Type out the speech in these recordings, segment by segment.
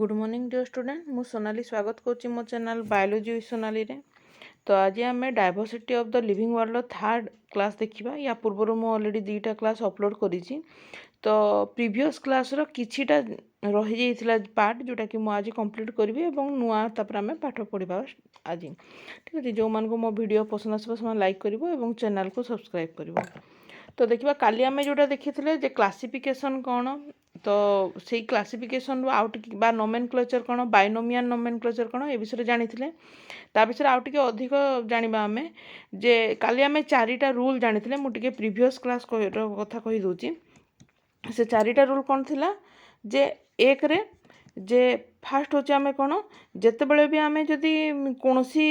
Good morning dear student मु सोनाली स्वागत करुच्ची मो चैनल बायोलॉजी विथ सोनाली रे। तो आज आम diversity of the living world third class देखा। या पूर्व मु ऑलरेडी दुईटा क्लास अपलोड करी। तो प्रीवियस क्लास रो किछिटा रही जाइथिला पार्ट जोटा कि मु आज कंप्लीट करी और नुआ तापर आम पाठ पढ़ा आज। ठीक अच्छे जो मान को मो वीडियो पसंद आसो लाइक कर चैनल को सब्सक्राइब कर। तो देखा काली आम जोटा देखी जे क्लासिफिकेशन कौन। तो से क्लासिफिकेशन आउट बा नोमेनक्लेचर कौन बाइनोमियल नोमेनक्लेचर कौन ए विषय जानी ता विषय आउ टिके अधिक जानिबा आमे जे काली आमे चारिटा रूल जानी मुझे प्रीवियस क्लास कथा कही दूची। से चारिटा रूल कौन थिला जे एक रे जे फास्ट होचे आमे कौन जेते बळे भी आमे जदि कोनोसी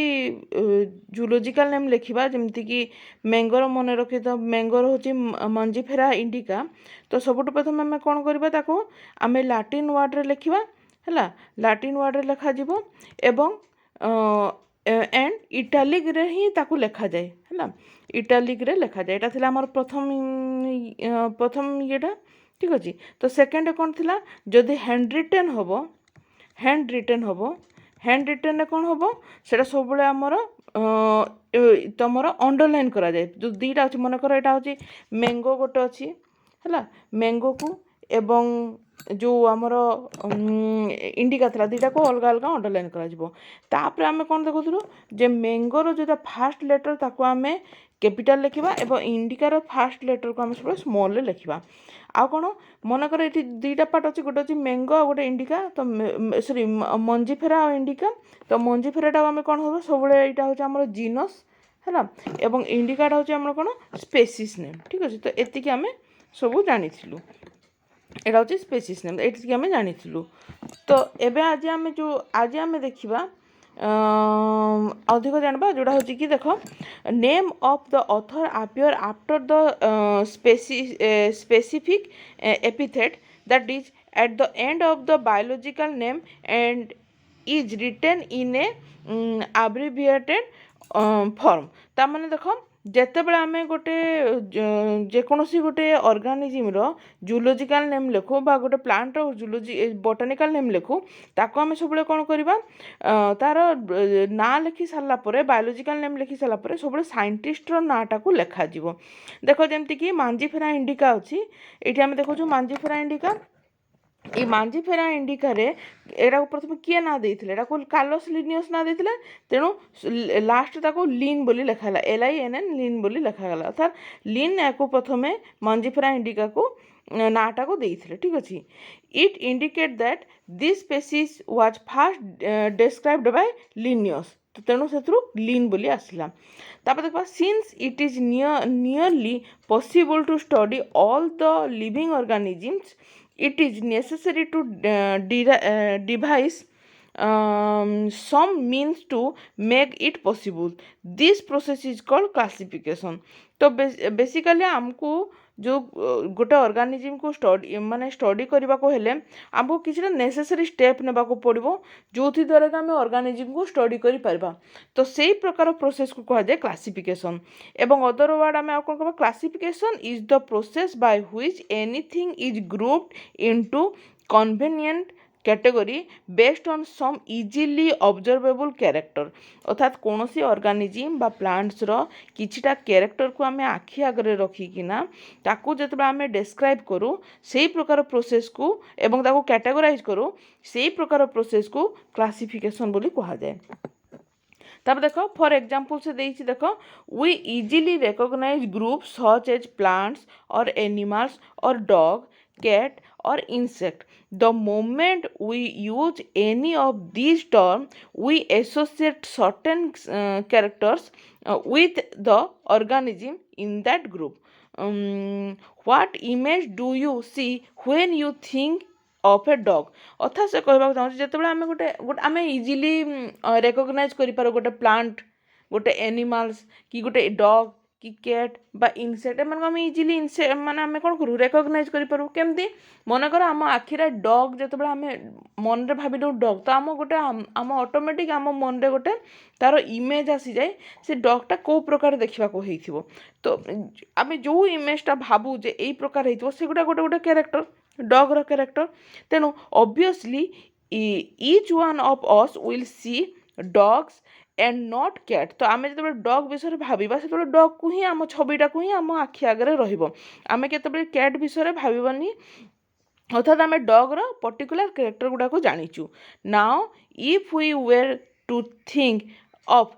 जूलॉजिकल नेम लिखिबा जेमति कि मैंगोर मन रखि तो मैंगोर होची मंजीफेरा इंडिका। तो सबुठ प्रथम आमे कौन करबा ताको आमे लैटिन वर्ड रे लिखिबा हला लैटिन वर्ड रे लिखा जिवो एवं एंड इटालिक रे ही ताको लिखा जाए हला इटालिक रे लिखा जाए। एटा थिला हमर प्रथम येटा ठीक अच्छे। तो सेकेंड कौन थिला जदि हैंड रिटेन हम कौन हम से सब आमर तुम अंडरलाइन करा जाए जो दीटा अच्छे मनकर यहाँ हूँ मैंगो गोटे अच्छी है मैंगो को एवं जो आमर इंडिका था दीटा को अलग अलग अंडरलाइन कर आम कौन देखुलू जे मैंगोर जो फास्ट लेटर ताको आम कैपिटल लिखा एवं इंडिकार फास्ट लेटर को आम सब स्मॉल लिखा। आ कौन मनकर ये दुईटा पार्ट अच्छे गोटे अच्छी मैंगो आ गोटे इंडिका। तो सॉरी मंजीफेरा और इंडिका। तो मंजीफेराटा आम कौन हम सब यहाँ हूँ आम जीनस है एवं इंडिकाटा हूँ आम कौन स्पेसीज नेम। ठीक अच्छे। तो ये आम सब जानी यहाँ हूँ स्पेसीज नेम ये आम जानी। तो एबे आज आम देखा अधिक जानवा जोड़ा हूँ कि देख name of the author appear after the specific epithet that is at the end of the biological name and is written in a abbreviated form. ता माने देख जेते बळे आमे गोटे जेकोसी गोटे ऑर्गेनिज्म रो जूलॉजिकल नेम लिखु बा गोटे प्लांट रो जूलॉजी बोटानिकल नेम लिखु ताको आमे सब कौन करबा तार ना लिखि सारा पर बायोलॉजिकल नेम लिखि सारा पर सब साइंटिस्ट रो नाटा को लिखा जीवो। देख जेमति कि मांजीफेरा इंडिका अच्छी ये आम देखु मांजीफेरा इंडिका ये मांजीफेरा इंडिका रे एटा प्रथम किए ना देइथिले एटा को कार्लोस लिनियस ना देइथिले तेणु लास्ट ताको लीन बोली लिखाला LINN लीन बोली लिखागला अर्थात लीन या प्रथमे मांजीफेरा इंडिका को नाटा को देइथिले। ठीक अच्छे। It indicate that this species was first described by Linnaeus. तो तेणु से लीन बोली आसला। तापर देखा since it is nearly possible to study all the living organisms it is necessary to devise some means to make it possible. This process is called classification. तो basically आमको जो गोटे ऑर्गेनिज्म को स्टडी माने स्टडी करने को हेले आमको किसी नेसेसरी स्टेप नेबा को पड़ो जो द्वारा कि आम ऑर्गेनिज्म को स्टडी करि परबा। तो सेही प्रकार प्रोसेस को कहा जाए क्लासिफिकेशन। एवं अदर वर्ड आम कौन कहबा classification is the process by which anything is grouped into convenient category based on some easily observable character. अर्थात कौन सी ऑर्गेनिज्म बा प्लांट्स रो किछिटा कैरेक्टर को आमे आखि आगे रखिकिना ताकू जतबे आमे डिस्क्राइब करू सेही प्रकार प्रोसेस को एवं ताकू कैटेगराइज करू सेही प्रकार प्रोसेस को क्लासिफिकेशन बोली कहा जाए। तब देखो फॉर एग्जांपल से देइछि देखो we easily recognise groups such as plants और एनिमल्स और dog cat or insect. The moment we use any of these terms, we associate certain characters with the organism in that group. What image do you see when you think of a dog? अर्थात से कहबाक चाहूँ जिते आम गोटे आम easily recognise करिपार गोटे plant गोटे एनिमल्स कि गोटे डॉग कि कैट बा इनसेक्ट एम आम इजिली इनसेक्ट माने आम कौन करूँ रिकॉग्नाइज करूँ केमती मनकर आम आखिरे डॉग जिते आम मन रे भाभी दो डॉग तो आम गोटे आम ऑटोमेटिक आम मन रे गोटे तार इमेज आसी जाए से डॉगटा कौ प्रकार देखा हो। तो आम जो इमेजटा भावु जे यही प्रकार हो से गोटे गोटे कैरेक्टर डॉग रो कैरेक्टर तेणु obviously each one of us will see dogs and not cat। ତ ଆମେ ଯେତେବେଳେ ଡଗ୍ ବିଷୟରେ ଭାବିବା ସେତେବେଳେ ଡଗ୍କୁ ହିଁ ଆମ ଛବିଟାକୁ ହିଁ ଆମ ଆଖି ଆଗରେ ରହିବ। ଆମେ କେତେବେଳେ କ୍ୟାଟ୍ ବିଷୟରେ ଭାବିବାନି, ଅର୍ଥାৎ ଆମେ ଡଗ୍ର ପର୍ଟିକୁଲାର କ୍ୟାରେକ୍ଟର ଗୁଡ଼ାକୁ ଜାଣିଛୁ। Now if we were to think of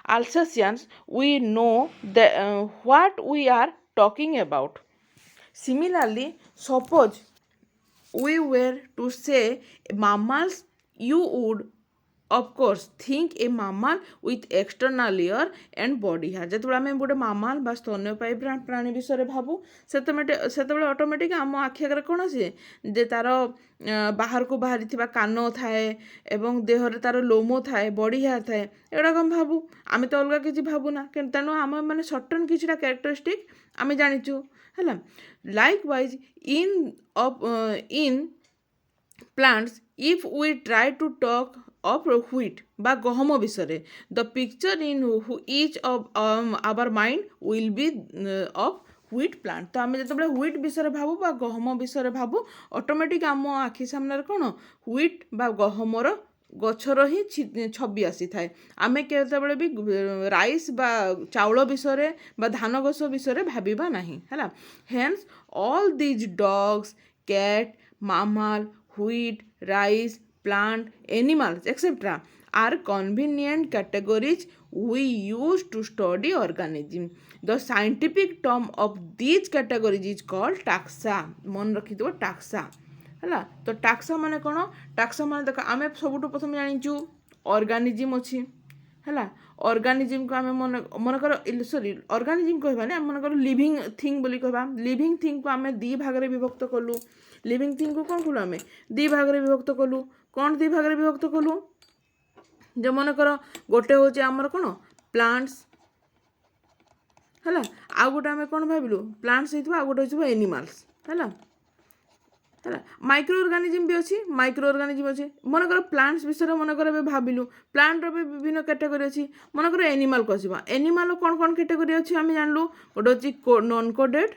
Alsatians, we know what we are talking about. Similarly, suppose we were to say mammals, you would of course think a mammal with external ear and body hair। ଯେତେବେଳେ ଆମେ ଗୋଟେ ମାମାଲ ବା ସ୍ତନ୍ୟପାୟୀ ପ୍ରାଣୀ ବିଷୟରେ ଭାବୁ ସେତେବେଳେ automatic ଆମ ଆଖି ଆଗରେ କ'ଣ ଆସେ ଯେ ତାର ବାହାରକୁ ବାହାରିଥିବା କାନ ଥାଏ ଏବଂ ଦେହରେ ତାର ଲୋମ ଥାଏ, ବଡି ହେୟାର ଥାଏ, ଏଗୁଡ଼ାକ ଆମେ ଭାବୁ। ଆମେ ତ ଅଲଗା କିଛି ଭାବୁନା, ତେଣୁ ଆମେ ମାନେ ସର୍ଟନ୍ କିଛିଟା କ୍ୟାରେକ୍ଟରିଷ୍ଟିକ୍ ଆମେ ଜାଣିଛୁ ହେଲା। ଲାଇକୱାଇଜ୍ in plants, if we try to talk of wheat বা গহম বিষয়ে, the picture in each of our mind will be of wheat plant। তো ଆମେ ଯେତେବେଳେ wheat ବିଷୟରେ ଭାବୁ ବା ଗହମ ବିଷୟରେ ଭାବୁ ଅଟୋମେଟିକ୍ ଆମ ଆଖି ସାମ୍ନାରେ କ'ଣ wheat ବା ଗହମର ଗଛର ହିଁ ଛବି ଆସିଥାଏ। ଆମେ କେତେବେଳେ ବି ରାଇସ୍ ବା ଚାଉଳ ବିଷୟରେ ବା ଧାନ ଗଛ ବିଷୟରେ ଭାବିବା ନାହିଁ ହେଲା। Hence all these dogs, cat, mammal, wheat, rice, plant, animals, etc. are convenient categories we use to study organism. The scientific term of these categories is called taxa। मन रखिथिबो taxa ହେଲା। तो taxa माने कोन? taxa माने देख आमे सबुठु प्रथम जानिचु organism अछि ହେଲା। organism को आमे मन कर सॉरी organism कहबानी आमे मन कर लिविंग थिंग बोली कहबा। लिविंग थिंग को आमे दी भाग रे विभक्त कलु। लिविंग थिंग को कोन कलु? आमे दी भाग रे विभक्त कलु। कोन दी भाग रे विभक्त कलु? जे मन कर गोटे होचे हमर कोन प्लांट्स ହେଲା, ଆଉ गोटे आमे कोन भाबिलु प्लांट्स हेतु, आ गोटे होचे एनिमल्स ହେଲା ହେଲା। माइक्रो ऑर्गेनिज्म भी अच्छी, माइक्रो ऑर्गेनिज्म अच्छे। मन कर प्लांट्स विषय मन कर भाविलु प्लांट रो विभिन्न कैटेगरी अच्छी। मन कर एनिमल को आसवा, एनिमल कौन कौन कैटेगरी अच्छी आम जानलु। गोटे हूँ नॉन कोडेड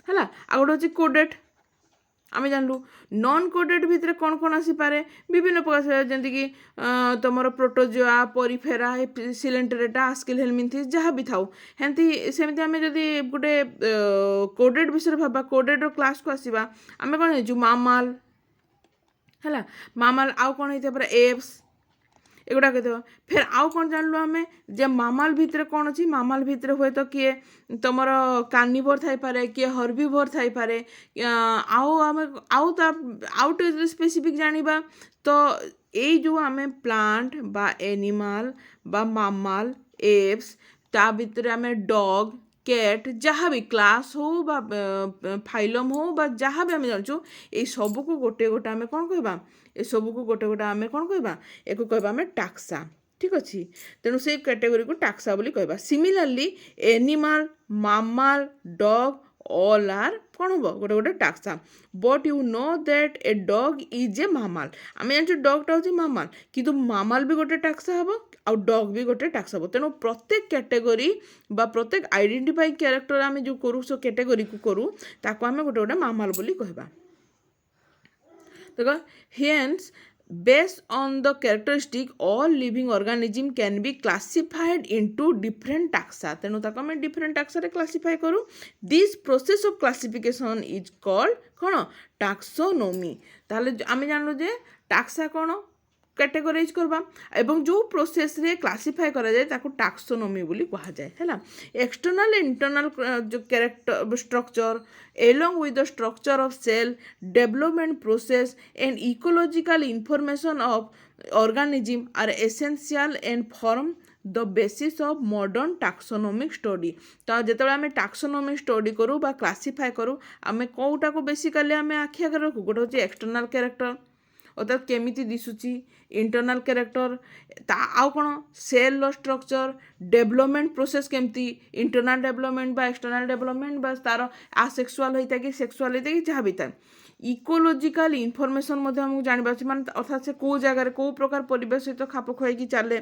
है, आ गोटे हूँ कोडेड आम जानलु। नॉन कोडेड भितर कौन कौन आसीपे विभिन्न प्रकार जमीक तुम प्रोटोजोआ, परिफेरा, सिलेंटरेटा, आस्किल हेलमिन्थिस जहाँ भी थाउ हेंती सेमती आम जदि गोटे कोडेड विषय भाबा, कोडेड रो क्लास को आसीबा आम कौन हो मामाल है। मामाल आउ कौन होता है एप्स एगुड़ा कहते फिर आउ कौन जानलु आमे जे मामाल भितर कौन अच्छी। मामाल भितर हुए तो किए तुम कार्निवोर थाई पारे, किए हर्बिवोर थाई पारे, आउ आमे आउ टे स्पेसिफिक जानिबा तो यही जो आमे प्लांट बा एनिमल बा मामाल एप्स ता भितर आमे डॉग, कैट जहाँ भी क्लास हो बा फाइलम हो बा जहाँ भी आम जानचु ये सबू को गोटे गोटे आम कौन कहबा, ये सबू को गोटे गोटे आम कौन कहबा, एक कहबा आम टाक्सा। ठीक अच्छे, तेणु से कैटेगोरी को टाक्सा बोली कहबा। Similarly animal, mammal, dog all are कौन हम गोटे गोटे taxa. But you know that a dog is a mammal. आम जानचु डॉगटा हूँ मामाल, किंतु मामाल भी गोटे टाक्सा हम आ डॉग भी गोटे टाक्सा हम। तेणु प्रत्येक कैटेगरी बा प्रत्येक आइडेंटिफाई कैरेक्टर आम जो करूँ सो कैटेगरी को करूँ ताको आम गोटे गोटे मामाल बोली कहबा। देखो hence based on the characteristic all living organism can be classified into different taxa। तेणु ताको आम different taxa रे classify करूँ। this process of classification is called कौन taxonomy। ताले आम जानलु जे taxa कौन कैटेगोराइज करबा एवं जो प्रोसेस रे क्लासिफाई करा जाए ताको टाक्सोनोमी बोली कहा जाए है। एक्सटर्नल इंटरनल जो character structure along with the structure of cell development process and ecological information of organism are essential and form the basis of modern taxonomic study. तो जिते आम टाक्सोनोमिक स्टडी करूँ बा क्लासिफाई करूँ आम कौटा को बेसिकाली आम आखि आगे रखू। गोटे हूँ एक्सटर्नल कैरेक्टर अर्थात केमिति दिशुची, इंटरनल कैरेक्टर आउ कौन सेल स्ट्रक्चर, डेवलपमेंट प्रोसेस केमती इंटरनल डेवलपमेंट बा एक्सटर्नल डेवलपमेंट बा तार आसेक्सुआल होता है कि सेक्सुआल होता है कि जहाँ भी था। इकोलॉजिकल इनफॉरमेशन आमको जानवा मान अर्थात से कौ जगार कौ प्रकार परिवेश सहित खाप खुआई चले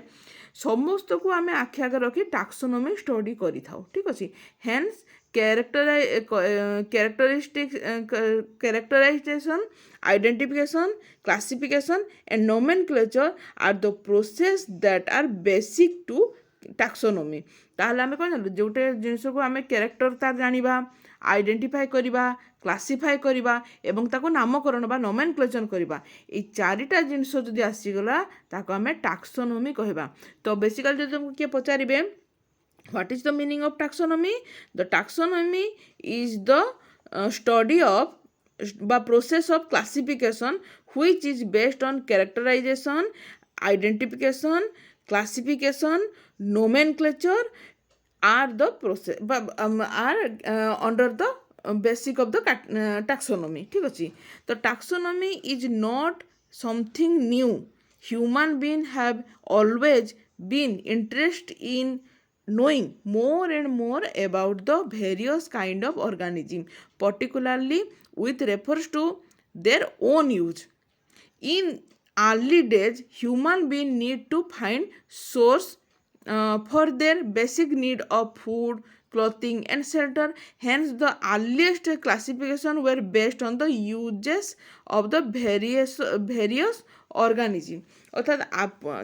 समस्त को आम आखि आगे रखी टाक्सोनोमी स्टडी करि थाउ। ठीक अच्छे, hence characterization, identification, classification, and nomenclature are the process that are basic to taxonomy. ତାହେଲେ ଆମେ କ'ଣ ଜାଣିଲୁ, ଯେଉଁଟେ ଜିନିଷକୁ ଆମେ କ୍ୟାରେକ୍ଟର ତାର ଜାଣିବା, ଆଇଡେଣ୍ଟିଫାଏ କରିବା, କ୍ଲାସିଫାଏ କରିବା ଏବଂ ତାକୁ ନାମକରଣ ବା ନମେନକ୍ଲେଚର୍ କରିବା, এই ଚାରିଟା ଜିନିଷ ଯଦି ଆସିଗଲା ତାକୁ ଆମେ ଟାକ୍ସୋନୋମି କହିବା। ତ ବେସିକାଲି ଯଦି ତୁମକୁ କିଏ ପଚାରିବେ what is the meaning of taxonomy? The taxonomy is the study of the process of classification which is based on characterization, identification, classification, nomenclature are the process are under the basic of the taxonomy। ঠিক আছে, তো taxonomy is not something new. Human beings have always been interested in knowing more and more about the various kind of organism, particularly with reference to their own use. In early days, human beings need to find source for their basic need of food, clothing, and shelter. Hence, the earliest classification were based on the uses of the various organism। অর্থাৎ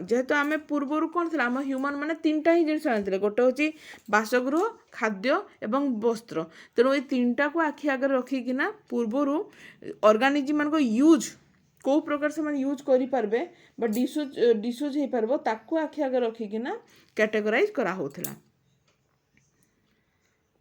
যেহেতু ଆମେ ପୂର୍ବରୁ କ'ଣ ଥିଲା, ଆମ human ମାନେ ତିନିଟା ହିଁ ଜିନିଷ ଜାଣିଥିଲେ, ଗୋଟେ ହେଉଛି ବାସଗୃହ, ଖାଦ୍ୟ ଏବଂ ବସ୍ତ୍ର। ତେଣୁ ଏଇ ତିନିଟାକୁ ଆଖି ଆଗରେ ରଖିକିନା ପୂର୍ବରୁ ଅର୍ଗାନିଜିମ୍ ମାନଙ୍କ ୟୁଜ୍ କେଉଁ ପ୍ରକାର ସେମାନେ ୟୁଜ୍ କରିପାରିବେ ବା ଡିସ୍ୟୁଜ୍ ହେଇପାରିବ ତାକୁ ଆଖି ଆଗରେ ରଖିକିନା କ୍ୟାଟେଗୋରାଇଜ୍ କରାହେଉଥିଲା।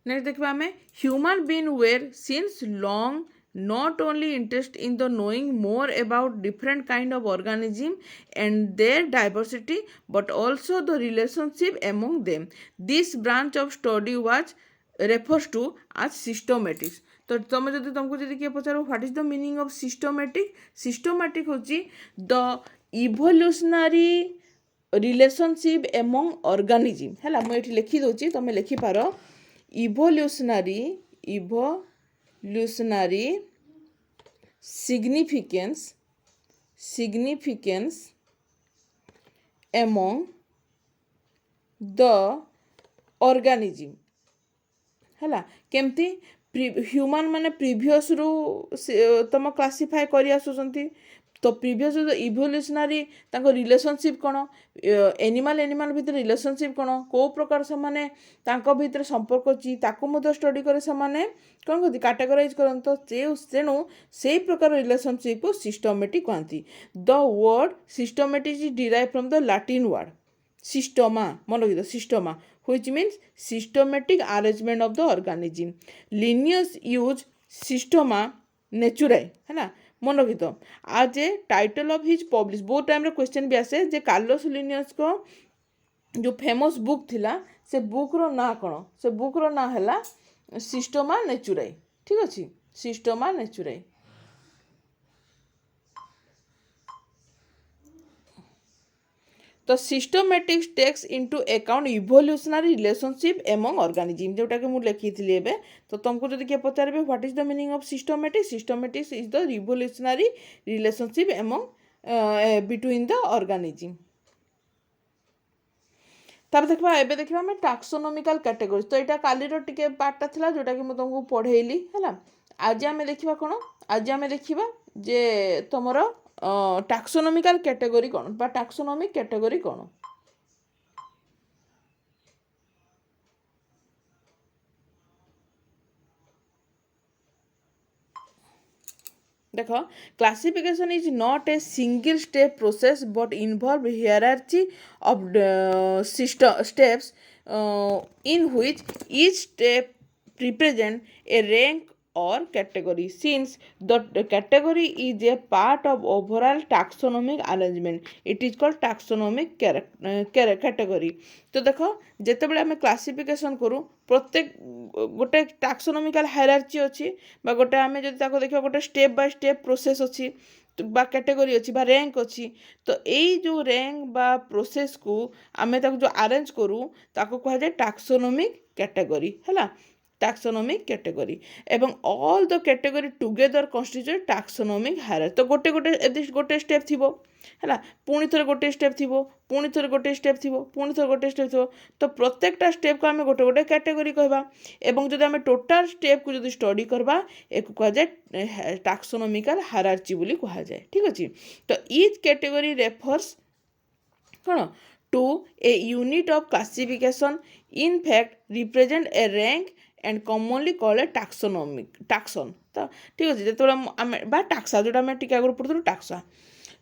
ନେକ୍ସଟ ଦେଖିବା ଆମେ human being were since long not only interested in the knowing more about different kind of organism and their diversity but also the relationship among them. This branch of study was refers to as systematics। तो तुम जब तुमको जब किए पचारो what is the meaning of systematic, systematic होची the evolutionary relationship among organism. है मुझे लिखि दूची, तुम लिखिपार evolutionary significance among the organism। है केमती ह्यूमन माने प्रीवियस रु तुम क्लासीफाए कर आसुचंती, तो प्रीवियस इवोल्यूशनरी तांको रिलेशनशिप कौन, एनिमल भितर रिलेशनशिप कौन, को प्रकार से माने तांको भितर संपर्क अच्छी ताको मध्य स्टडी करे से माने कौन कहती कैटेगराइज करन। तो तेणु से प्रकार रिलेशनशिप को सिस्टमेटिक कहती। The word systematic is derive from the Latin word Systema, मन रखिद Systema, which means systematic arrangement of the organism. Linnaeus used systema naturae, है ना, मन रखिद आज ए टाइटल ऑफ हिज पब्लिश। बहुत टाइम रे क्वेश्चन भी आसे जे कार्लोस लिनियस को जो फेमस बुक थिला से बुक रो ना कौन, से बुक रो ना हैला सिस्टमा नेचुराe। ठीक अच्छे, सिस्टमा नेचुराe। तो systematics takes into account evolutionary relationship among organism, जोटा कि मुझे लिखी थी एबे। तो तुमको जब किए पचारे what is the meaning of systematics, systematics is the revolutionary relationship among between the organism. तब देखा एबे देखा आम टाक्सोनोमिकल कैटेगोरीज। तो यहाँ कालीर टिके पार्टा था जोटा कि तुमको पढ़ेली है। आज आम देखा कौन, आज आम देखा जे तुमर टाक्सोनोमिकल कैटेगोरी कौन बा टाक्सोनोमिक कैटेगोरी कौन। देख classification is not a single step process but involve hierarchy of steps in which each step represents a rank or category. Since the category is a part of overall taxonomic arrangement, it is called taxonomic category। तो देखो जिते बड़े आम classification करूँ प्रत्येक गोटे टाक्सोनोमिकल hierarchy अच्छी बा गोटे आम जो देखा गोटे स्टेप बाय स्टेप प्रोसेस अच्छी बा कैटेगरी अच्छी बा रैंक अच्छी। तो यही जो रैंक बा प्रोसेस को आम जो अरेंज करूँ ताको कह जाए टाक्सोनोमिक कैटेगरी है। taxonomic category ଏବଂ all the category together constitute taxonomic hierarchy। ତ ଗୋଟେ step ଥିବ ହେଲା, ପୁଣି ଥରେ ଗୋଟେ step ଥିବ, ପୁଣି ଥରେ ଗୋଟେ step ଥିବ, ପୁଣି ଥରେ ଗୋଟେ step ଥିବ। ତ ପ୍ରତ୍ୟେକଟା stepକୁ ଆମେ ଗୋଟେ ଗୋଟେ category କହିବା ଏବଂ ଯଦି ଆମେ total stepକୁ ଯଦି study କରିବା ଏକୁ କୁହାଯାଏ taxonomical hierarchy ବୋଲି କୁହାଯାଏ। ଠିକ୍ ଅଛି। ତ each category refers କ'ଣ to a unit of classification, in fact represent a rank and commonly called a taxon। ତ ଠିକ୍ ଅଛି, ଯେତେବେଳେ ଆମେ ବା ଟାକ୍ସା ଯେଉଁଟା ଆମେ ଟିକେ ଆଗରୁ ପଢ଼ୁଥିଲୁ ଟାକ୍ସା।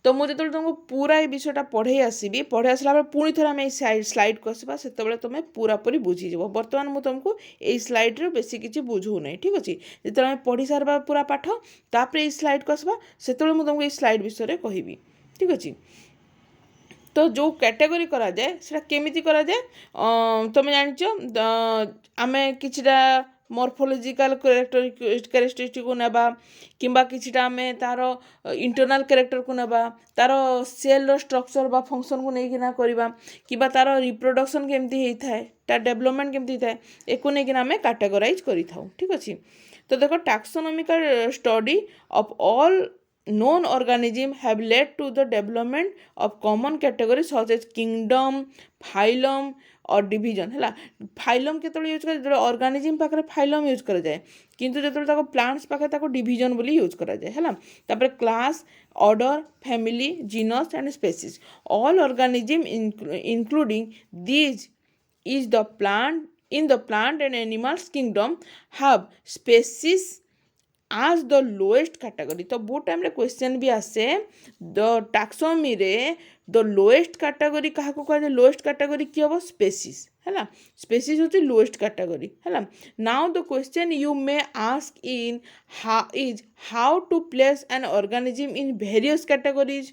ତ ମୁଁ ଯେତେବେଳେ ତୁମକୁ ପୁରା এই বিষয়টা ପଢ଼େଇ ଆସିବି, ପଢ଼େଇ ଆସିଲା ପରେ ପୁଣି ଥରେ ଆମେ এই ସ୍ଲାଇଡ଼କୁ ଆସିବା, ସେତେବେଳେ ତୁମେ ପୁରାପୁରି ବୁଝିଯିବ। ବର୍ତ୍ତମାନ ମୁଁ ତୁମକୁ এই ସ୍ଲାଇଡ଼ରେ ବେଶୀ କିଛି ବୁଝଉ ନାହିଁ। ଠିକ୍ ଅଛି, ଯେତେବେଳେ ଆମେ ପଢ଼ି ସାରିବା ପୁରା ପାଠ, ତାପରେ এই ସ୍ଲାଇଡ଼କୁ ଆସିବା, ସେତେବେଳେ ମୁଁ ତୁମକୁ এই ସ୍ଲାଇଡ଼ ବିଷୟରେ କହିବି। ଠିକ୍ ଅଛି। तो जो कैटेगरी करा जाए सेटा केमिति करा जाए, तुम जानिच आमे किछिटा मॉर्फोलॉजिकल कैरेक्टरिस्टिक को नेबा किंबा किछिटा आमे तार इंटरनल कैरेक्टर को नेबा, तार सेल स्ट्रक्चर बा फंक्शन को नहीं किना करबा, किंबा तार रिप्रोडक्शन केमती हेई थाए, तार डेवलपमेंट केमती थाए, एको नहीं किना आमे कैटेगराइज करि थाउ। ठीक अछि। तो देखो taxonomical study of all known organisms have led to the development of common categories such as kingdom, phylum or division। है फाइलम केतବେଳେ यूज करे, ऑर्गेनिज्म पाखरे फाइलम यूज करा जाए, किंतु जेतବେଳେ ताको प्लांट्स पाखरे ताको डिवीजन बोली यूज करा जाए। है तापर class, order, family, genus and species. All organism including these is the plant in the plant and animals kingdom have species as the lowest category। तो बहुत टाइम रे क्वेश्चन भी आसे द टैक्सोनॉमी रे द लोएस्ट कैटेगरी क्या को कहा, lowest category की हम स्पेसीज। है स्पेसीज होती लोएस्ट कैटेगरी। है now the question you may ask in how to place an organism in various categories.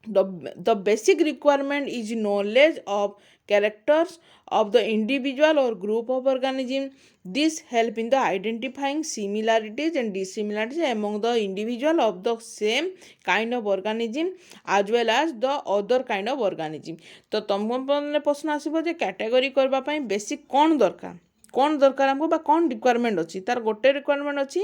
The basic requirement is knowledge of characters of the individual or group of organisms. This help in the identifying similarities and dissimilarities among the individual of the same kind of organism as well as the other kind of organism। तो तुम प्रश्न आसो जे category करने basic कौन दरकार, कौन दरकार हमको बा कौन रिक्वायरमेंट अच्छी, तार गोटे रिक्वायरमेंट अच्छी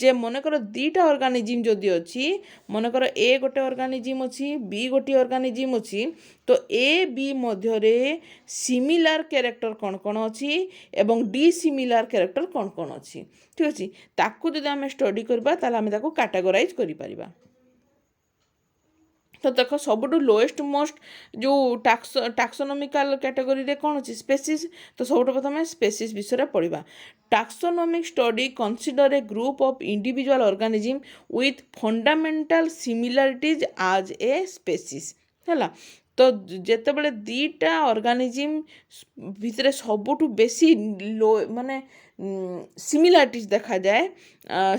जे मनकर दुईटा ऑर्गेनिज्म जदि अच्छी, मनकर ए गोटे ऑर्गेनिज्म अच्छी, बी गोटे ऑर्गेनिज्म अच्छी, तो ए बी मध्य सिमिलार कैरेक्टर कौन कौन अच्छी एवं डिसिमिलार कैरेक्टर कौन कौन अच्छी। ठीक अच्छे, ताकू जदि आम स्टडी करबा ताले आमे ताकू कैटेगराइज करि परिबा। तो देख सबुठ लोएस्ट मोस्ट जो टैक्सोनॉमिकल कैटेगरी रे कौन अच्छी स्पेसीज। तो सब प्रथम स्पेसीज विषय पढ़ा। Taxonomic study consider a group of individual organism with fundamental similarities as a species. है तो जेतेबेले दीटा ऑर्गेनिज्म भितर सबुठ बेसी लो माने सिमिलारिटीज देखा जाए,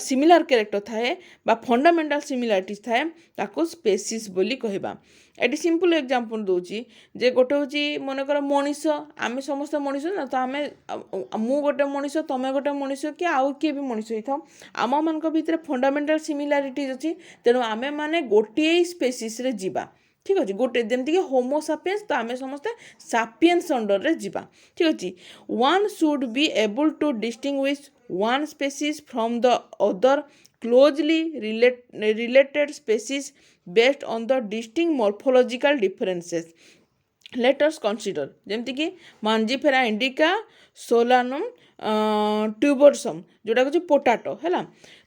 सिमिलार कैरेक्टर थाए बा फंडामेंटल सिमिलारिटीज थाए, ताको स्पेसीज बोली कहबा। एटी सिंपल एग्जांपल दोची जे गोटे होची मनकर मनीष, आमे समस्त मनीष ना, तो आमे मु गोटे मनीष, तमे गोटे मनीष कि आउ किए भी मनीष होइथाउ, आम मानक भितर फंडामेंटल सिमिलारिटीज अछि, तेणु आमे माने गोटे स्पेसीज रे जीवा। ठीक अच्छे, गोटे जमीक होमो सापियंस, तो आम समस्ते सापियंस अंडर रे जीवा। ठीक अच्छे, one should be able to distinguish one species from the other closely related species based on the distinct morphological differences. Let us consider जमीक मांजीफेरा इंडिका, सोलानम, ट्यूबरसम जोटा हूँ पोटाटो। है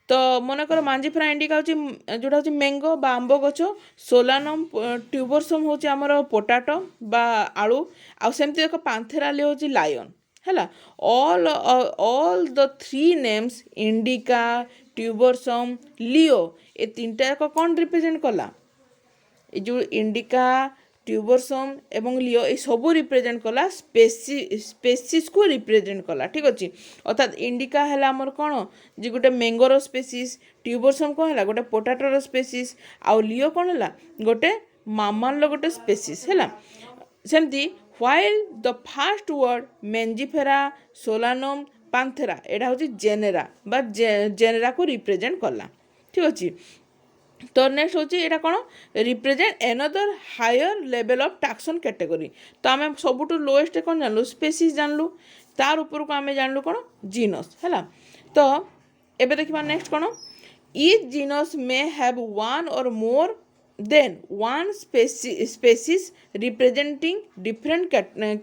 तो मनकर मांजीफेरा इंडिका हूँ जोटा हूँ मैंगो बा आंब गछ, सोलानम ट्यूबरसम हूँ आमर पोटाटो बा आलू, आउ सेमती देख पांथेराली हूँ लायन। है all the three names indica, tuberosum, leo, ये तीनटा जाक कौन रिप्रेजेंट कला, ये जो इंडिका, ट्यूबरसम एवं लियो ये सब रिप्रेजेंट कला स्पेसीज को रिप्रेजेंट कला। ठीक अच्छे, अर्थात इंडिका है आमर कौन जे गोटे मैंगोर स्पेसीज, ट्यूबरसम कौन है गोटे पोटाटोर स्पेसीज, आउ लियो कौन है गोटे मामाल गोटे स्पेसीज। है सेमती while the first word Mangifera, Solanum, Panthera एटा हूँ जेनेरा बा जेनेरा को रिप्रेजेंट कला। ठीक अच्छे, तो नेक्स्ट हूँ यहाँ कौन represent another higher level of taxon category. तो आम सबुठ लोएस्ट कौन जानलु स्पेसीज जानलु, तार ऊपर को आम जानलु कौन जीनस है। तो एबे देखा नेक्स्ट कौन each genus may have one और मोर then one species representing different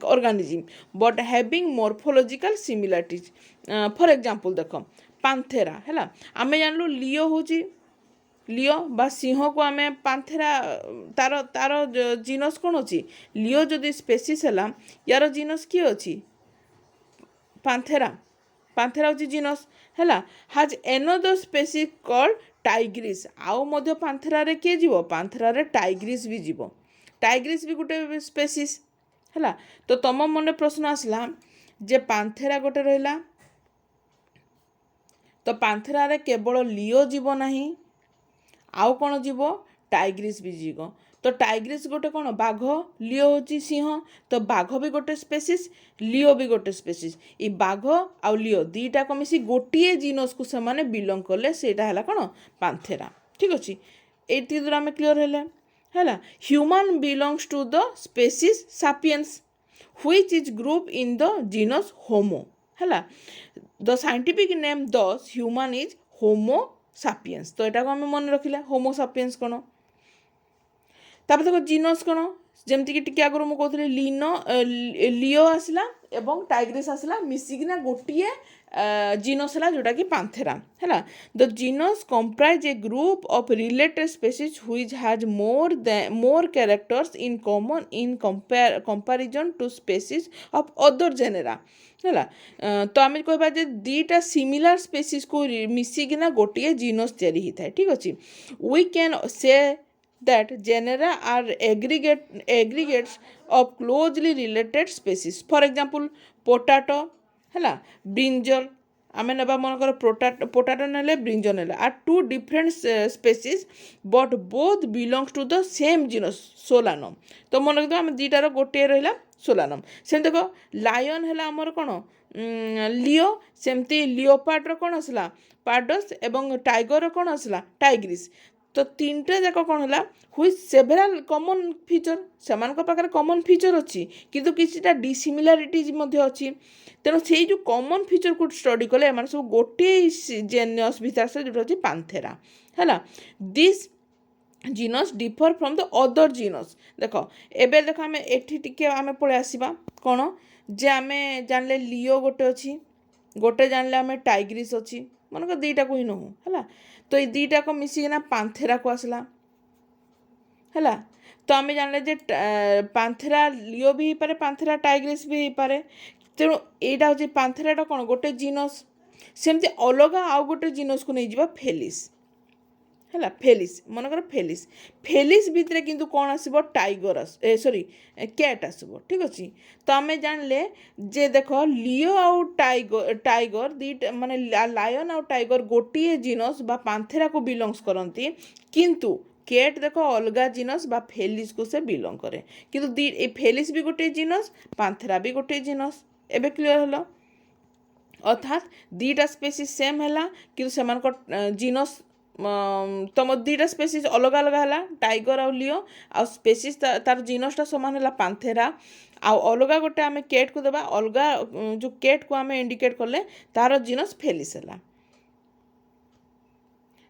organism but having morphological similarities. For example देखो पांथेरा है आम जानलु लियो हूँ लियो बा सिंह को आम पांथेरा तार तार जीनस कौन अच्छी लियो जदि स्पेसीस है यार जीनस किए अच्छी पांथेरा पांथेरा हूँ जीनस है हाज एनदर स्पेसीस कॉल्ड टाइग्रिस आउ मध्य पांथेरा रे किए जीव पांथेरा रे टाइग्रिस भी जीव टाइग्रिस भी गोटे स्पेसीस है। तो तुम मन प्रश्न आसला जे पांथेरा गोटे रहा तो पांथेरा रे केवल लियो जीव नाही आउ कौन जीव टाइग्रिस भी जीव। तो टाइग्रिस गोटे कौन बाघ लियो होची सिंह तो बाघ भी गोटे स्पेसीस लियो भी गोटे स्पेसीस ई बाघ आउ लियो दीटा को मिसी गोटे जीनस को से माने बिलोंग कले सेटा है कौन पांथेरा ठीक अच्छे ये दूर आम क्लीयर है। Human belongs to the species sapiens which is group in the genus Homo है। The scientific name this human is Homo sapiens. तो यहाँ को आम मन रखिला होमो सापियंस कौन तापर देखो जीनस कौन जमती कि आगुरी मुझे कहती लियो आसला एवं टाइग्रिस आसला मिसिकिना गोटे जीनस है जोटा कि पांथेरा है। The genus comprise a group of related species which has more characters in common in comparison to species of other genera है। तो आम कहबा जे दीटा सिमिलर स्पेसीज को मिसिकिना गोटे जीनस तैयारी होता है ठीक अच्छे। We can say that genera are aggregates of closely related species. For example potato है brinjal आम ना मन कर पोटाटो ने ब्रिंजल ने are two different species but both belongs to the same genus Solanum. तो मन रखिए आम दुटार गोटे रहा सोलानम से देख लायन है आमर कौन लियो सेमती लियोपार्डर कौन आसला पार्डस एवं टाइगर कौन आसला टाइग्रिस। तो तीनटा जाक कौन है हुई सेभेराल कमन फीचर से पाखे कमन फीचर अच्छी किंतु किसीटा डिसिमिलारिटीज अच्छी तेणु से जो कमन फीचर को स्टडी कले एम सब गोटे जेनस भितर से जो पांथेरा है। This genus differ from the other genus देख एबे देख आम एटी आम पलि आसवा कौन जे आम जानले लियो गोटे अच्छी गोटे जानले आम टाइग्रिस अच्छी मन दीटा को ही नहु है। तो ये दीटा को मिसिकिना पांथेरा को आसला है। तो आम जानले जे पांथेरा लियो भी पारे पांथेरा टाइग्रिस भी पारे तेणु यहाँ हूँ पांथेराटा कौन गोटे जीनस सेमती अलग आउ गोटे जीनस को नहीं जावा फेलिस है फेलिस मनकर फेलिस फेलिस भितर किंतु कौन आसब टाइगर सॉरी कैट आसब ठीक अच्छे। तो आम जानले जे देख लियो आउ टाइगर दीटा माने लायन आउ टाइगर गोटे जीनस बा पांथेरा को बिलोंग्स करती किंतु कैट देख अलग जीनस बा फेलिस को से बिलोंग करे किंतु ए फेलिस भी गोटे जीनस पांथेरा भी गोटे जीनस एबे क्लियर हलो अर्थात दीटा स्पेसीज सेम है किंतु से जीनस तुम दुईटा स्पेसीज अलग अलग है टाइगर आउ लियो आ स्पेसीज तार जीनसटा सामान है पांथेरा आउ अलग गोटे आम कैट को देवा अलग जो कैट को आम इंडिकेट कले तार जीनस फेलिस है।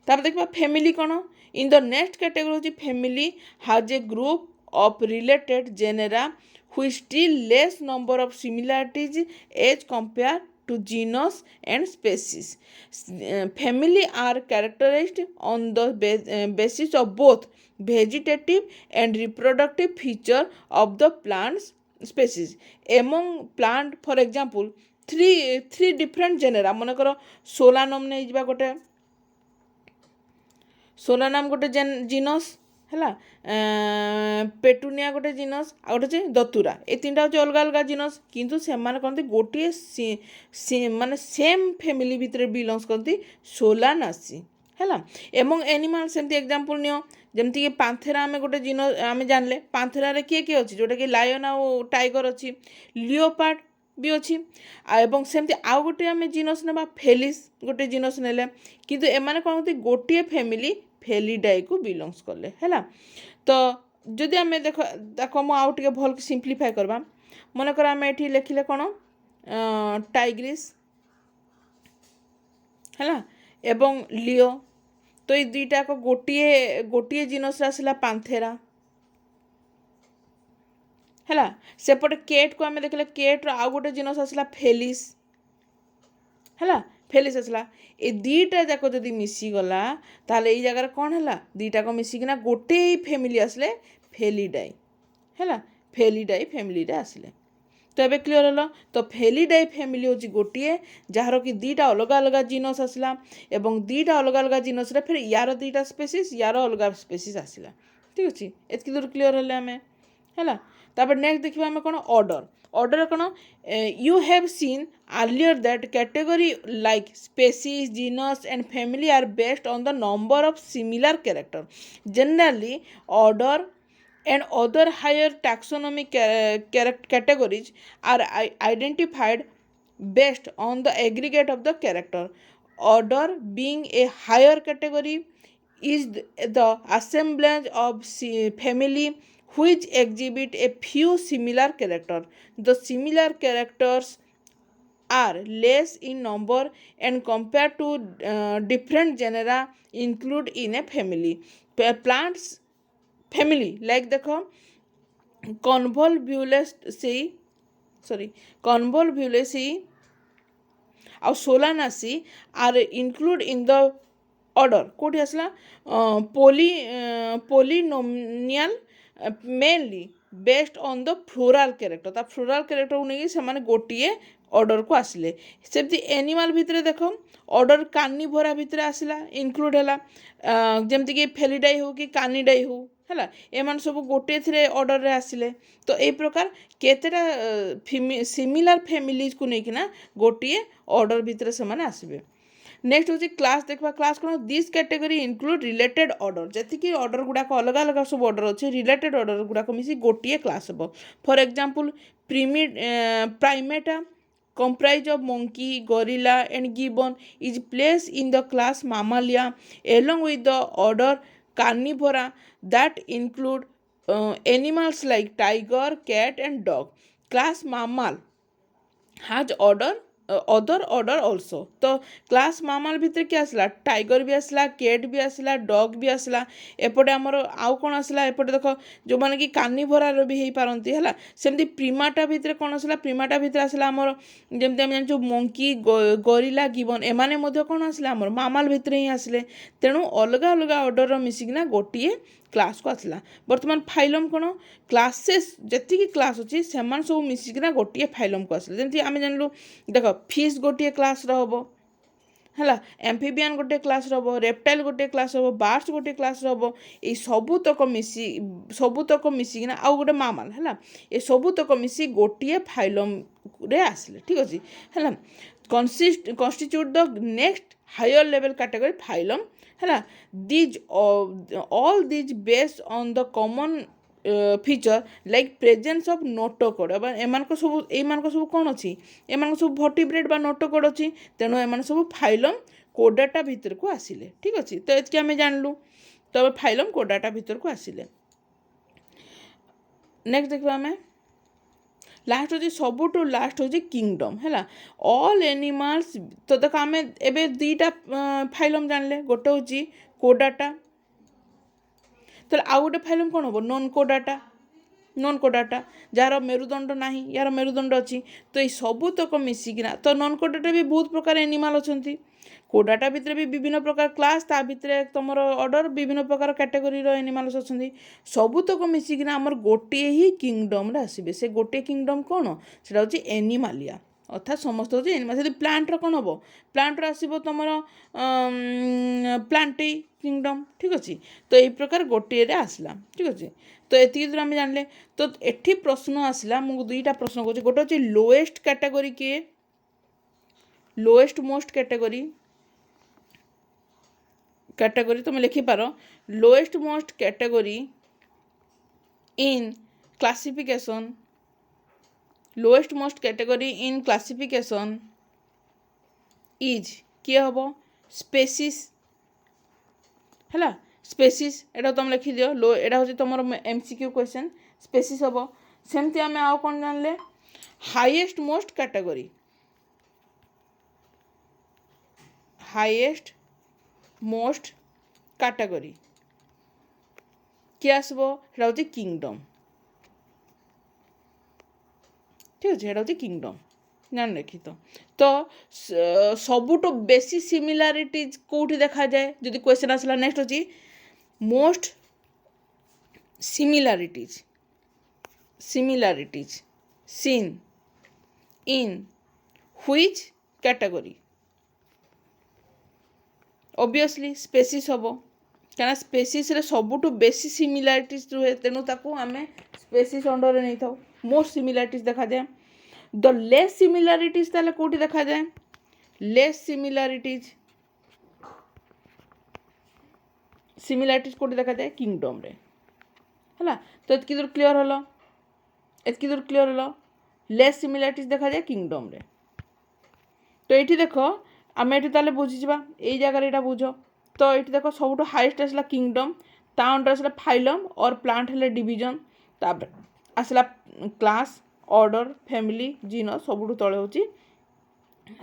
तापर देखा फैमिली कौन इन द नेक्स्ट कैटेगरी हूँ family has a group of related genera which still less number of similarities as compared to genus and species. Family are characterized on the basis of both vegetative and reproductive feature of the plants species. Among plant for example three different genera मनकर Solanum नहीं जिबा गोटे solanum गोटे genus है petunia गोटे genus आ गोटे दतुरा ये तीनटा हूँ अलग अलग जीनस किंतु से कहते गोटे माने सेम फैमिली भितर बिलोंग्स करती सोलानासी है। एमंग एनिमल सेमती एग्जांपल नियो जमती कि पांथेरा आम गोटे जीनस आम जानले पांथेरा रे किए किए अच्छी जोटा कि लायन आउ टाइगर अच्छी लियोपार्ड भी अच्छी एवं सेमती आउ गोटे आम जीनस नेबा फेलिस गोटे जीनस नेले किंतु एमाने कौन होती गोटे फैमिली फेलिडाई को बिलोंग्स कले है। तो जदि आम देख देख मुझे आउ टे भल सिंप्लीफाई करवा मनकर आम ये लिखिले कौन टाइग्रिस है एवं लिओ तो ये दुईटा गोटे गोटे जिनस आसला पांथेरा है सेपटे केट को आम देखले केट्र आउ गोटे जिनस आसला फेलिस है फेलिस आसला ए दुईटा जाक जदि मिसीगला ताले ये जगार कौन है दुईटाक मिसिकिना गोटे ही फैमिली आसले फेलिडाई है फेलिडाई फैमिली आसले तो ये क्लीयर हल तो फेलिडाई फैमिली हूँ गोटे जार कि दुईटा अलग अलग जिनस आसला एवं दुईटा अलग अलग जिनस फिर यार दुईटा स्पेसीस यार अलग स्पेसीस आसला ठीक अच्छे एतकी दूर क्लीयर हेल्ले आम है तापर नेक्स्ट देखिए आम कौन ऑर्डर ऑर्डर कौन you have seen earlier that category like species genus and family are based on the number of similar character generally order and other higher taxonomic categories are identified based on the aggregate of the character. Order being a higher category is the assemblage of family which exhibit a few similar characters. The similar characters are less in number and compared to different genera included in a family. Plants family like देखो convolvulaceae और Solanaceae are include in the order कोठी आसला polynomial mainly based on the floral character ता floral character को नहीं से गोटे order को आसिले सेमती एनिमल भितर देख ऑर्डर कार्निवोरा भितर आसला इंक्लूड है जमती कि फेलिडाई हो कि कार्निडाई हो है एमान सब गोटे थी ऑर्डर रे आसिले तो ये प्रकार केतेटा सिमिलर फैमिलीज को लेकिना गोटे ऑर्डर भितर से माने आसबे नेक्स्ट हूँ क्लास देखा क्लास कौन this category include related order जी ऑर्डर गुड़ाक अलग अलग सब ऑर्डर अच्छे रिलेटेड ऑर्डर गुड़ाक मिसी गोटे क्लास हम for example Primata comprised of monkey, gorilla and gibbon is placed in the class Mammalia along with the order Carnivora that include animals like tiger, cat and dog. Class Mammal has other order also तो class मामाल भितर क्या आसला tiger भी आसला cat भी आसला dog भी आसला एपटे आमर आउ कौन आसला एपटे देख जो माने कि कार्निवोरार भी हो पारती है सेमती प्रिमाटा भितर कौन आसला प्रिमाटा भितर आसला आमर जमती आम जानू मंकी गोरिल्ला गिबन एमाने मध्य कौन आसले आमर मामाल भितर ही आसले तेणु अलग अलग ऑर्डर मिसिकिना गोटे क्लास को आसला बर्तमान फाइलम कौन क्लासेस जी क्लास अच्छी से सब मिसिकिना गोटे फाइलम को आसले जमी आम जानलु देख फिश गोटे क्लास हम है एम्फिबियन गोटे क्लास हम रेप्टाइल गोटे क्लास हम बार्ड्स गोटे क्लास हम ये सबूतक मिसिकिना आउ गोटे मामाल है ये सबूतक मिसी गोटे फाइलम रे आसले ठीक अच्छे है constitute the next higher level category phylum है these all these based on the common feature like presence of notochord एमान सब कौन अच्छी एमान सब vertebrate बा notochord अच्छी तेणु एमान सब फाइलम कोडाटा भितर को आसिले ठीक अच्छे तो ये आम जानलु तो फाइलम कोडाटा भितर को आसिले नेक्स्ट देखा आम लास्ट हूँ सबुठू लास्ट हूँ किंगडम है ऑल एनिमल्स तो देख आम ए दुईटा फाइलम जानले गोटे हूँ कोडाटा तो आउ गोटे फाइलम कौन हम नॉन कोडाटा जार मेरुदंड ना यार मेरुदंड अच्छी तो ये सबूतक मिसिकिना तो नॉन कोडाटा भी बहुत प्रकार एनिमल अच्छा कोडाटा भितर भी विभिन्न प्रकार क्लास ता भितर तुम ऑर्डर विभिन्न प्रकार कैटेगोरी एनिमल्स अच्छा सबूतक मिसिकिना आमर गोटे ही किंगडम रे आसबे से गोटे किंगडम कौन से हूँ एनिमालिया अर्थात समस्त हूँ एनिमल से प्लांटर कौन हम प्लांटर आसब तुम प्लांटे किंगडम ठीक अच्छे तो यही प्रकार गोटे आसला ठीक अच्छे तो ये दूर आम जानले तो एठी प्रश्न आसला मुझे दुईटा प्रश्न कहूँ गोटे हूँ लोएस्ट कैटेगरी किए लोएस्ट मोस्ट कैटेगरी तुम लिखिपार lowest most category in classification lowest most category in classification is किए हम स्पेसीज है स्पेसीज एटा तुम लिखि दियो लो एटा हूँ तुम एमसीक्यू क्वेश्चन स्पेसीज हम सेमती आम आउ कौन जानले highest most category highest most category किए आसबो सेटा होची किंगडम ठीक अच्छे सेटा होची किंगडम जान रखी तो सबुठु बेसी सिमिलारिटीज कोठी देखा जाए जदि क्वेश्चन आसला नेक्स्ट होची most similarities seen in which category obviously species हम क्या स्पेसीज रे सबुठु बेसी सिमिलारिटीज रुहे तेणु ताकू आमे स्पेसीज अंडर नहीं था मोस्ट सिमिलारिटीज देखा जाए द लेस सिमिलारिटीज ताले कोठी देखा जाए लेस सिमिलारिटीज कोठी देखा जाए किंगडम रे है तो एतकी दूर क्लीयर हलो लेस सिमिलारिटीज देखा जाए किंगडम रे तो ये देख आम ये ताले बुझीजा यही जगह यहाँ बुझ तो ये देख सब हाइस्ट आसला किंगडम ता अंडर आसला फाइलम और प्लांट हेले डिवीजन तापर आसला क्लास ऑर्डर फैमिली जीनस सबुठु तले होची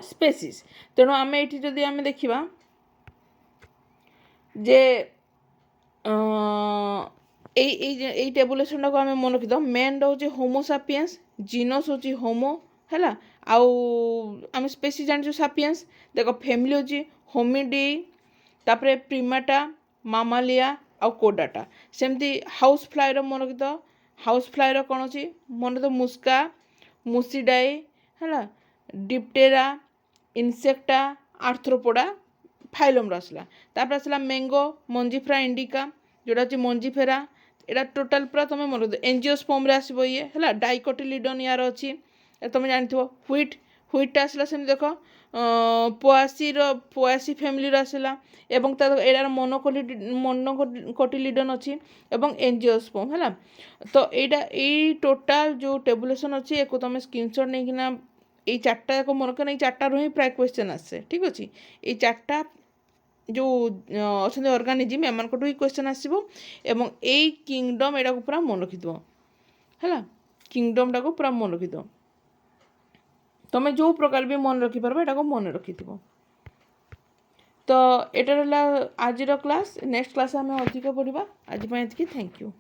स्पेसीज तेणु आम ये जदि आम देखा जे এই টেবুলেସନଟାକୁ ଆମେ ମନେ ରଖିଦେବା ମେନ୍ଟା ହେଉଛି ହୋମୋସାପିଏନ୍ସ ଜିନସ୍ ହେଉଛି ହୋମୋ ହେଲା ଆଉ ଆମେ ସ୍ପେସିସ୍ ଜାଣିଛୁ ସାପିଏନ୍ସ ଦେଖ ଫ୍ୟାମିଲି ହେଉଛି ହୋମିଡି ତାପରେ ପ୍ରିମାଟା ମାମାଲିଆ ଆଉ କୋଡାଟା ସେମିତି ହାଉସ୍ ଫ୍ଲାଏର ମନେ ରଖିଦେବ ହାଉସ୍ ଫ୍ଲାଏର କ'ଣ ଅଛି ମନେ ତ ମୁସ୍କା ମୁସିଡାଇ ହେଲା ଡିପ୍ଟେରା ଇନସେକ୍ଟା ଆର୍ଥ୍ରୋପୋଡା फाइलम आसला तापर आसला मैंगो मंजीफ्रा इंडिका जोटा अच्छी मंजीफेरा यहाँ टोटाल पूरा तुम मन रख एंजियोस्पर्म रे आसो ये है डाइकोटिलिडन यार अच्छी तुम जानी ह्विट आसला सेम देख पोआसी फैमिली आसला एवं यार मोनोकोटिलिडन अच्छी एवं एंजियोस्पर्म है तो यही टोटाल जो टेबुलेसन अच्छी एक तुम स्क्रीनशॉट नहीं ये चार्टा जाक मन कर चार्टार ही प्राय क्वेश्चन आसे ठीक अच्छे ये चार्टा जो अच्छा ऑर्गेनिज्म एम ही क्वेश्चन आसो एवं यही किंगडम यहाँ पूरा मन रखिद है किंगडम टाक पूरा मन रखिद तुम जो प्रकार भी मन रखिपार यहाँ मन रखि तो यहाँ आज क्लास नेक्स्ट क्लास आम अधिक पढ़ा आज थैंक यू।